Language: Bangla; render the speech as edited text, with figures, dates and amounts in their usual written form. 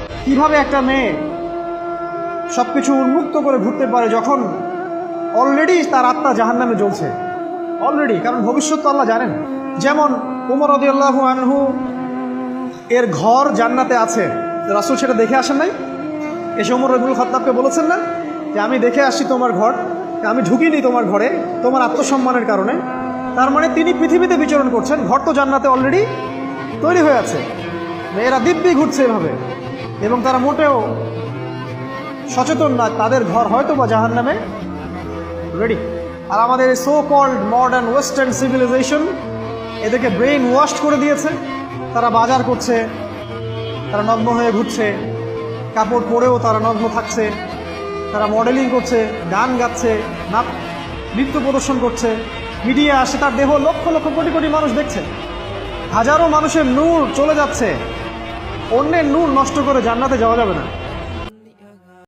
কিভাবে একটা মেয়ে সব কিছু উন্মুক্ত করে ঘুরতে পারে যখন অলরেডি তার আত্মা জাহান্নামে জ্বলছে অলরেডি, কারণ ভবিষ্যৎ তো আল্লাহ জানেন। যেমন উমর রাদিয়াল্লাহু আনহু এর ঘর জান্নাতে আছে, রাসূল সেটা দেখে আসেন নাই? এসে ওমর ইবনুল খাত্তাবকে বলেছেন না যে আমি দেখে আসছি তোমার ঘর, আমি ঢুকিনি তোমার ঘরে তোমার আত্মসম্মানের কারণে। তার মানে তিনি পৃথিবীতে বিচরণ করছেন, ঘর তো জান্নাতে অলরেডি তৈরি হয়ে আছে। মেয়েরা দিব্যি ঘুরছে এভাবে, এবং তারা মোটেও সচেতন না তাদের ঘর হয়তো বা জাহান্নামে রেডি। আর আমাদের so called modern western civilisation এদেরকে ব্রেইন ওয়াশ করে দিয়েছে। তারা বাজার করছে, তারা নগ্ন হয়ে ঘুরছে, কাপড় পরেও তারা নগ্ন থাকছে, তারা মডেলিং করছে, গান গাচ্ছে, নৃত্য প্রদর্শন করছে, মিডিয়া আসে, তার দেহ লক্ষ লক্ষ কোটি কোটি মানুষ দেখছে। হাজারো মানুষের নূর চলে যাচ্ছে, অন্যের নূর নষ্ট করে জান্নাতে যাওয়া যাবে না।